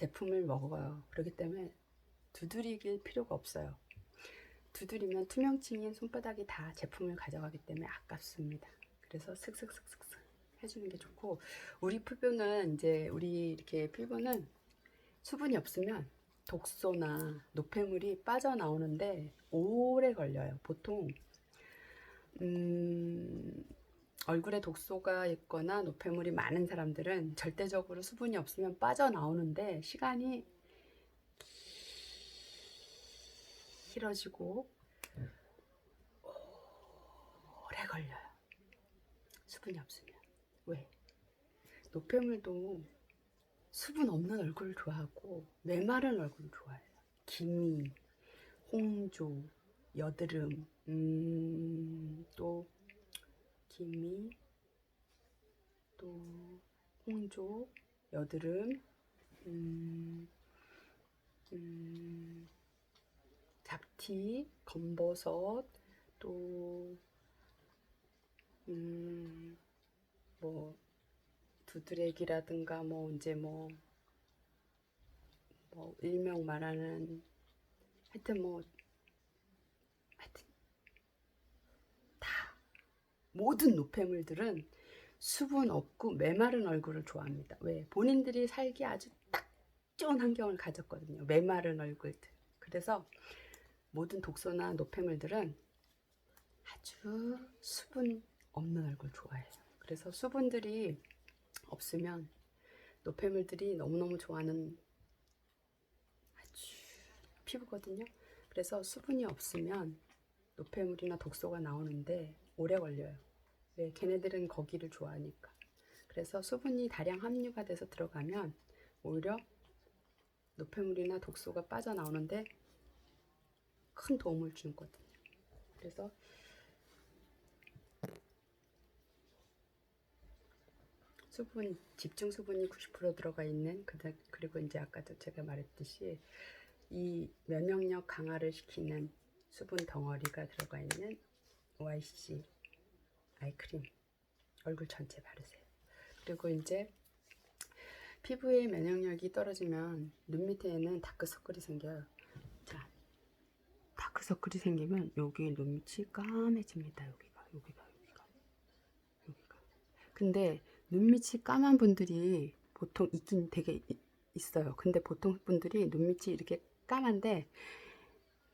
제품을 먹어요. 그렇기 때문에 두드릴 필요가 없어요. 두드리면 투명층인 손바닥이 다 제품을 가져가기 때문에 아깝습니다. 그래서 슥슥슥슥슥 해주는 게 좋고, 우리 피부는 이제 우리 이렇게 피부는 수분이 없으면 독소나 노폐물이 빠져나오는데 오래 걸려요. 보통 얼굴에 독소가 있거나 노폐물이 많은 사람들은 절대적으로 수분이 없으면 빠져나오는데 시간이 길어지고 오래 걸려요. 수분이 없으면. 왜? 노폐물도 수분 없는 얼굴을 좋아하고 메마른 얼굴을 좋아해요. 기미, 홍조, 여드름, 또 기미, 또 홍조, 여드름, 잡티, 검버섯, 또 뭐 두드레기라든가 뭐 이제 뭐 일명 말하는 하여튼 다 모든 노폐물들은 수분 없고 메마른 얼굴을 좋아합니다. 왜? 본인들이 살기 아주 딱 좋은 환경을 가졌거든요. 메마른 얼굴들. 그래서 모든 독소나 노폐물들은 아주 수분 없는 얼굴 좋아해요. 그래서 수분들이 없으면 노폐물들이 너무너무 좋아하는 아주 피부거든요. 그래서 수분이 없으면 노폐물이나 독소가 나오는데 오래 걸려요. 왜? 걔네들은 거기를 좋아하니까. 그래서 수분이 다량 함유가 돼서 들어가면 오히려 노폐물이나 독소가 빠져나오는데 큰 도움을 주거든요. 그래서 수분, 집중 수분이 90% 들어가 있는, 그리고 이제 아까도 제가 말했듯이 이 면역력 강화를 시키는 수분 덩어리가 들어가 있는 OIC 아이크림 얼굴 전체 바르세요. 그리고 이제 피부의 면역력이 떨어지면 눈 밑에는 다크서클이 생겨요. 자, 다크서클이 생기면 여기 눈 밑이 까매집니다. 여기가. 근데 눈 밑이 까만 분들이 보통 있긴 되게 있어요. 근데 보통 분들이 눈 밑이 이렇게 까만데,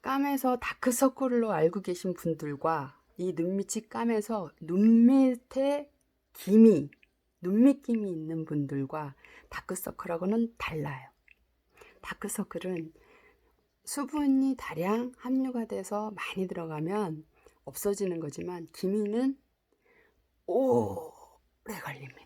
까매서 다크서클로 알고 계신 분들과 이 눈 밑이 까매서 눈 밑에 눈밑김이 있는 분들과 다크서클하고는 달라요. 다크서클은 수분이 다량 함유가 돼서 많이 들어가면 없어지는 거지만 기미는 오래 걸립니다.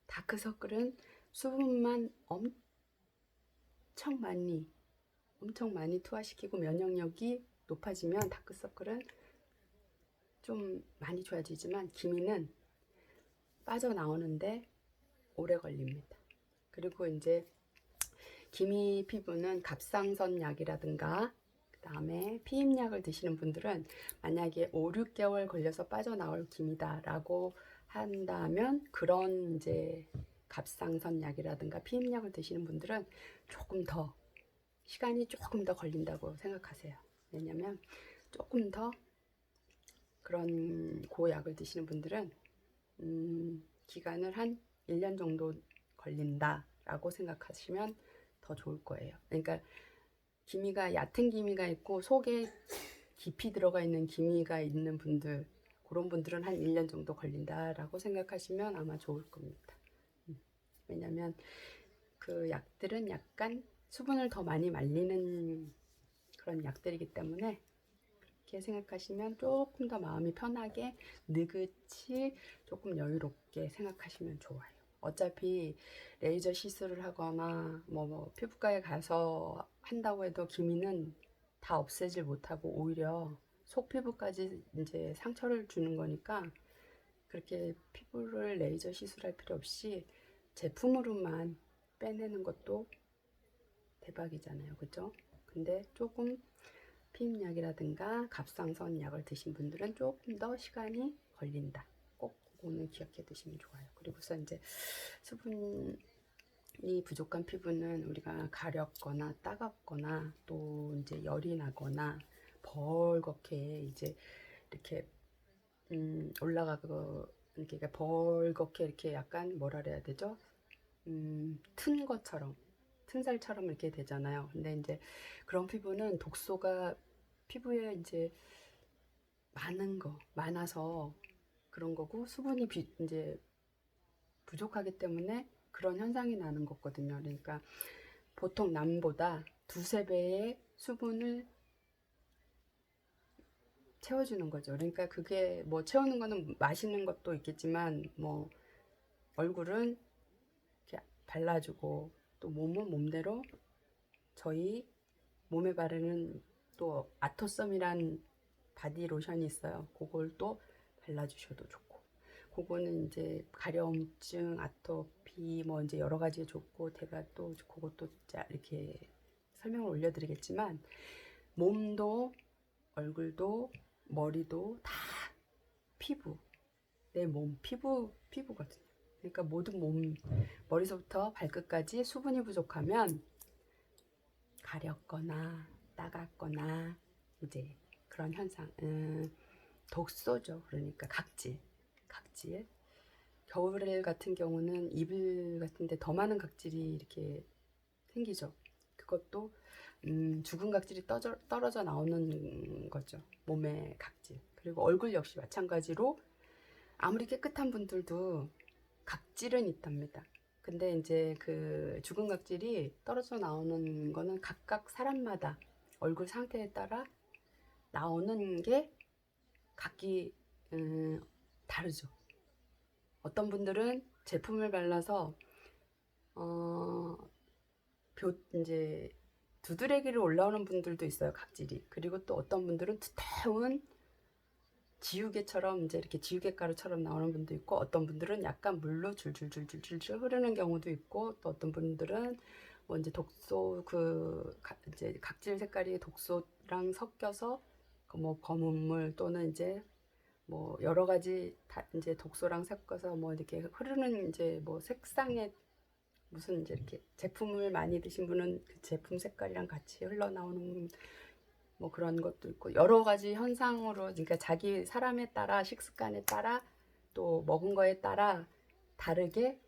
다크서클은 수분만 엄청 많이 투하시키고 면역력이 높아지면 다크서클은 좀 많이 좋아지지만 기미는 빠져나오는데 오래 걸립니다. 그리고 이제 기미 피부는 갑상선 약이라든가 그 다음에 피임약을 드시는 분들은 만약에 5, 6개월 걸려서 빠져나올 기미다라고 한다면 그런 이제 갑상선 약이라든가 피임약을 드시는 분들은 시간이 조금 더 걸린다고 생각하세요. 왜냐면 조금 더 그런 고약을 드시는 분들은 기간을 한 1년 정도 걸린다라고 생각하시면 더 좋을 거예요. 그러니까 기미가 얕은 기미가 있고 속에 깊이 들어가 있는 기미가 있는 분들, 그런 분들은 한 1년 정도 걸린다라고 생각하시면 아마 좋을 겁니다. 왜냐면 그 약들은 약간 수분을 더 많이 말리는 그런 약들이기 때문에 그렇게 생각하시면 조금 더 마음이 편하게 느긋이 조금 여유롭게 생각하시면 좋아요. 어차피 레이저 시술을 하거나 피부과에 가서 한다고 해도 기미는 다 없애질 못하고 오히려 속 피부까지 이제 상처를 주는 거니까 그렇게 피부를 레이저 시술할 필요 없이 제품으로만 빼내는 것도 대박이잖아요. 그죠? 근데 조금 피임약이라든가 갑상선 약을 드신 분들은 조금 더 시간이 걸린다. 꼭 그거는 기억해 두시면 좋아요. 그리고서 이제 수분 수분이 부족한 피부는 우리가 가렵거나 따갑거나 또 이제 열이 나거나 벌겋게 이제 이렇게 올라가고 이렇게 벌겋게 이렇게 약간 뭐라 그래야 되죠? 튼 것처럼 튼살처럼 이렇게 되잖아요. 근데 이제 그런 피부는 독소가 피부에 이제 많아서 그런 거고 수분이 이제 부족하기 때문에 그런 현상이 나는 거거든요. 그러니까 보통 남보다 두세 배의 수분을 채워주는 거죠. 그러니까 그게 뭐 채우는 거는 마시는 것도 있겠지만 뭐 얼굴은 이렇게 발라주고 또 몸은 몸대로 저희 몸에 바르는 또 아토썸이란 바디 로션이 있어요. 그걸 또 발라주셔도 좋고, 그거는 이제 가려움증, 아토피 뭐 이제 여러 가지에 좋고, 제가 또 그것도 이렇게 설명을 올려드리겠지만 몸도 얼굴도 머리도 다 피부, 내 몸 피부거든요. 그러니까 모든 몸 머리서부터 발끝까지 수분이 부족하면 가렵거나 따갑거나 이제 그런 현상, 독소죠. 그러니까 각질. 겨울 같은 경우는 이불 같은데 더 많은 각질이 이렇게 생기죠. 그것도 죽은 각질이 떨어져 나오는 거죠. 몸의 각질. 그리고 얼굴 역시 마찬가지로 아무리 깨끗한 분들도 각질은 있답니다. 근데 이제 그 죽은 각질이 떨어져 나오는 거는 각각 사람마다 얼굴 상태에 따라 나오는 게 각기 다르죠. 어떤 분들은 제품을 발라서 이제 두드레기로 올라오는 분들도 있어요, 각질이. 그리고 또 어떤 분들은 두터운 지우개처럼 이제 이렇게 지우개가루처럼 나오는 분도 있고, 어떤 분들은 약간 물로 줄줄줄줄줄 흐르는 경우도 있고, 또 어떤 분들은 뭐 이제 독소 이제 각질 색깔이 독소랑 섞여서 뭐 검은 물 또는 이제 뭐 여러 가지 이제 독소랑 섞어서 뭐 이렇게 흐르는 이제 뭐 색상의 무슨 이제 이렇게 제품을 많이 드신 분은 그 제품 색깔이랑 같이 흘러나오는 뭐 그런 것도 있고, 여러 가지 현상으로, 그러니까 자기 사람에 따라 식습관에 따라 또 먹은 거에 따라 다르게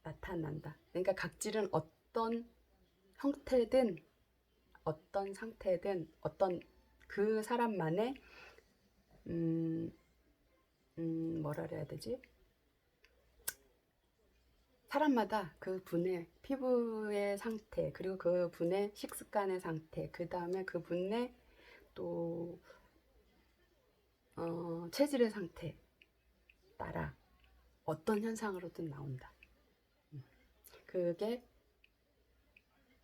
나타난다. 그러니까 각질은 어떤 형태든 어떤 상태든 어떤 그 사람만의 뭐라 그래야 되지? 사람마다 그 분의 피부의 상태, 그리고 그 분의 식습관의 상태, 그 다음에 그 분의 또 체질의 상태 따라 어떤 현상으로든 나온다. 그게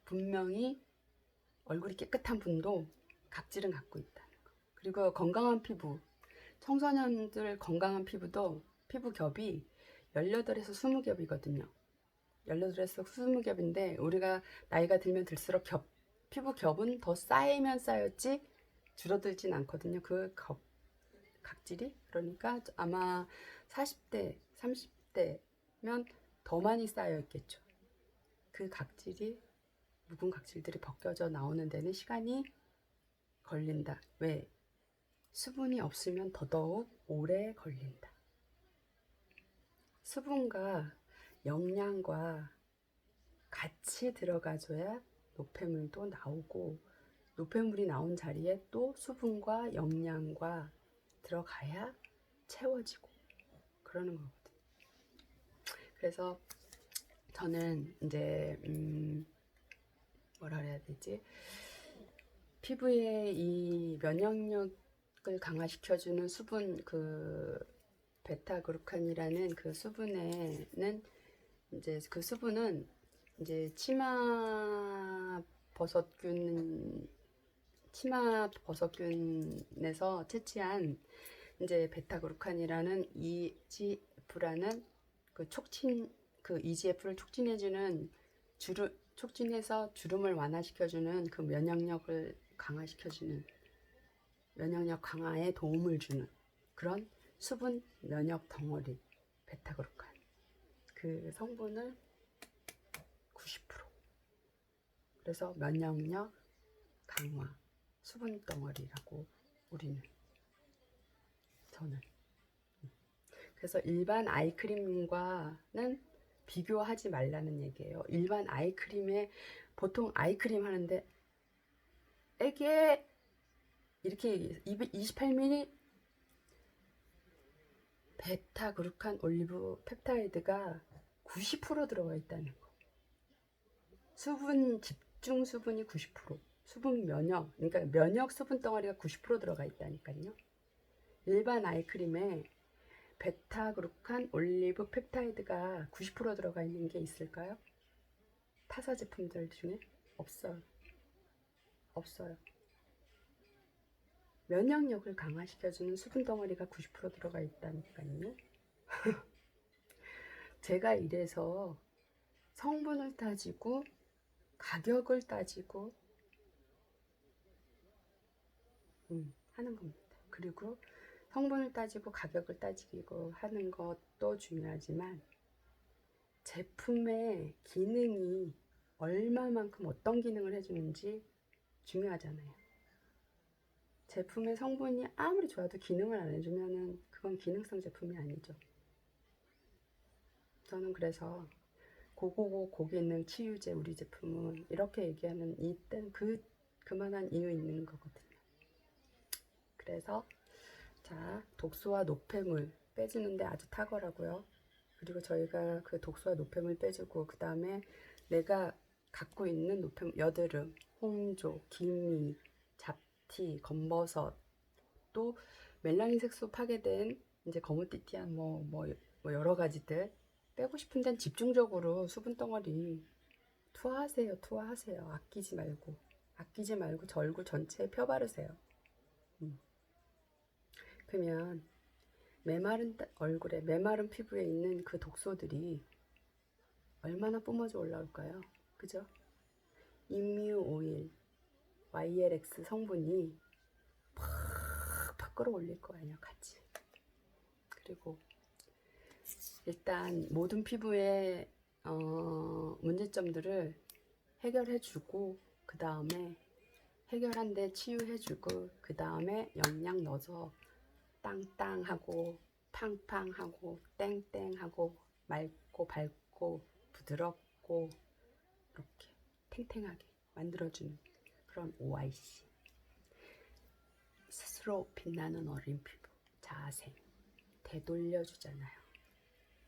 분명히 얼굴이 깨끗한 분도 각질은 갖고 있다. 그리고 건강한 피부, 청소년들 건강한 피부도 피부 겹이 18에서 20겹이거든요. 18에서 20겹인데 우리가 나이가 들면 들수록 피부 겹은 더 쌓이면 쌓였지 줄어들진 않거든요. 그 각질이. 그러니까 아마 40대, 30대면 더 많이 쌓여 있겠죠. 그 각질이, 묵은 각질들이 벗겨져 나오는 데는 시간이 걸린다. 왜? 수분이 없으면 더더욱 오래 걸린다. 수분과 영양과 같이 들어가줘야 노폐물도 나오고, 노폐물이 나온 자리에 또 수분과 영양과 들어가야 채워지고 그러는 거거든요. 그래서 저는 이제 뭐라 그래야 되지? 피부의 이 면역력을 강화시켜주는 수분, 그 베타그루칸이라는 그 수분에는 이제 그 수분은 이제 치마 버섯균에서 채취한 이제 베타그루칸이라는 EGF라는 그 EGF를 촉진해주는 촉진해서 주름을 완화시켜주는 그 면역력을 강화시켜주는, 면역력 강화에 도움을 주는 그런 수분 면역 덩어리 베타그루칸, 그 성분을 90%. 그래서 면역력 강화, 수분 덩어리라고 저는. 그래서 일반 아이크림과는 비교하지 말라는 얘기예요. 일반 아이크림에 보통 아이크림 하는데 애게 이렇게 228ml 베타그루칸 올리브 펩타이드가 90% 들어가 있다는 거. 수분 집중 수분이 90%, 수분 면역, 그러니까 면역 수분 덩어리가 90% 들어가 있다니까요. 일반 아이크림에 베타그루칸 올리브 펩타이드가 90% 들어가 있는 게 있을까요? 타사 제품들 중에 없어요. 없어요. 면역력을 강화시켜주는 수분 덩어리가 90% 들어가 있다니까요. 제가 이래서 성분을 따지고 가격을 따지고 하는 겁니다. 그리고 성분을 따지고 가격을 따지고 하는 것도 중요하지만 제품의 기능이 얼마만큼 어떤 기능을 해주는지 중요하잖아요. 제품의 성분이 아무리 좋아도 기능을 안 해주면은 그건 기능성 제품이 아니죠. 저는 그래서 고고고 고기능 치유제 우리 제품은 이렇게 얘기하는 이땐 그만한 이유 있는 거거든요. 그래서 자, 독소와 노폐물 빼주는데 아주 탁월하고요. 그리고 저희가 그 독소와 노폐물 빼주고 그 다음에 내가 갖고 있는 노폐물, 여드름, 홍조, 기미, 잡티, 검버섯, 또 멜라닌 색소 파괴된 이제 거무튀튀한 뭐 여러 가지들 빼고 싶은 데는 집중적으로 수분 덩어리 투하하세요. 아끼지 말고 저 얼굴 전체에 펴바르세요. 그러면 메마른 얼굴에, 메마른 피부에 있는 그 독소들이 얼마나 뿜어져 올라올까요? 그죠? 임뮤 오일, YLX 성분이 팍팍 끌어올릴 거 아니에요, 같이. 그리고 일단 모든 피부의 문제점들을 해결해주고 그 다음에 해결한 데 치유해주고 그 다음에 영양 넣어서 땅땅하고 팡팡하고 땡땡하고 맑고 밝고 부드럽고 이렇게 탱탱하게 만들어주는 그런 OIC. 스스로 빛나는 어린 피부, 자생, 되돌려주잖아요.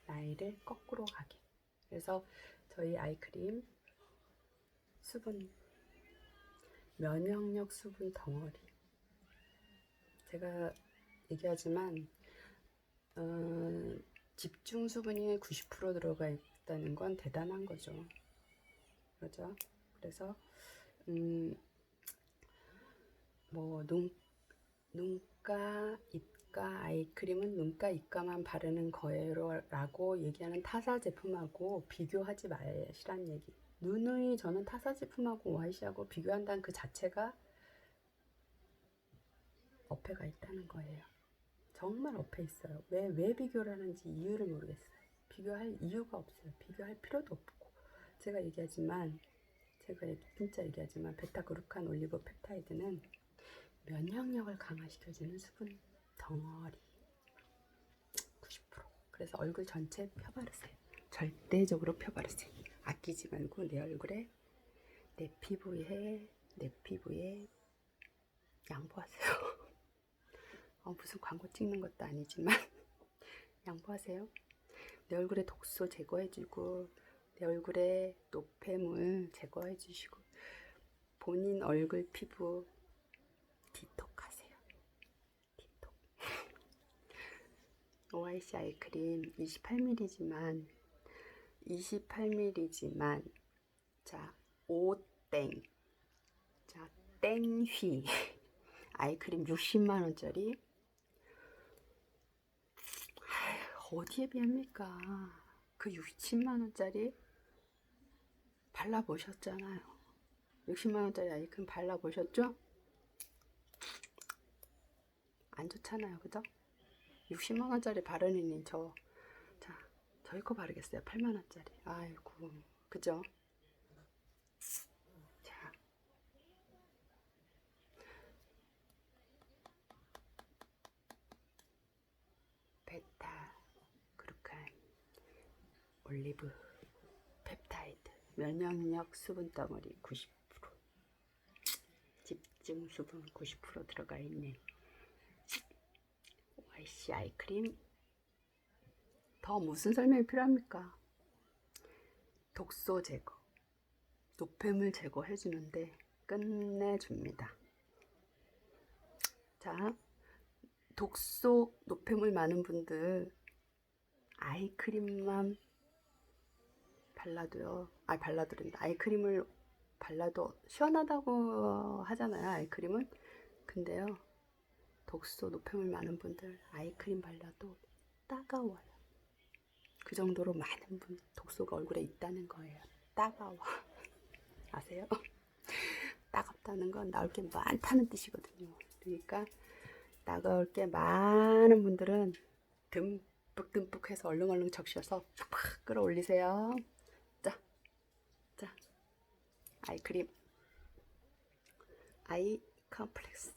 나이를 거꾸로 가게. 그래서 저희 아이크림 수분, 면역력 수분 덩어리. 제가 얘기하지만 집중 수분이 90% 들어가 있다는 건 대단한 거죠. 그렇죠? 그래서 뭐 눈가, 입가 아이크림은 눈가, 입가만 바르는 거예요 라고 얘기하는 타사 제품하고 비교하지 마시란 얘기. 눈이 저는 타사 제품하고 OIC하고 비교한다는 그 자체가 어폐가 있다는 거예요. 정말 어폐 있어요. 왜 비교를 하는지 이유를 모르겠어요. 비교할 이유가 없어요. 비교할 필요도 없고. 제가 진짜 얘기하지만 베타그루칸 올리고 펩타이드는 면역력을 강화시켜주는 수분 덩어리 90%. 그래서 얼굴 전체 펴바르세요. 절대적으로 펴바르세요. 아끼지 말고 내 얼굴에, 내 피부에 양보하세요. 무슨 광고 찍는 것도 아니지만 양보하세요. 내 얼굴에 독소 제거해주고 내 얼굴에 노폐물 제거해주시고 본인 얼굴 피부 디톡하세요. 디톡. OIC 아이크림 28ml지만 자, 오땡, 자, 땡휘 아이크림 60만원짜리 어디에 비합니까? 그 60만원짜리 발라보셨잖아요. 60만원짜리 아이크림 발라보셨죠? 안 좋잖아요, 그죠? 60만원짜리 바르니 저희 거 바르겠어요. 8만원짜리. 아이고, 그죠? 올리브 펩타이드 면역력 수분 덩어리 90%, 집중 수분 90% 들어가 있는 YC 아이크림. 더 무슨 설명이 필요합니까? 독소 제거, 노폐물 제거해 주는데 끝내줍니다. 자, 독소 노폐물 많은 분들 아이크림만 발라도요. 발라드린다. 아이크림을 발라도 시원하다고 하잖아요. 아이크림은. 근데요. 독소 노폐물 많은 분들 아이크림 발라도 따가워요. 그 정도로 많은 분 독소가 얼굴에 있다는 거예요. 따가워. 아세요? 따갑다는 건 나올 게 많다는 뜻이거든요. 그러니까 따가울 게 많은 분들은 듬뿍듬뿍 해서 얼른얼른 적셔서 팍 끌어올리세요. 자, 아이크림 아이 컴플렉스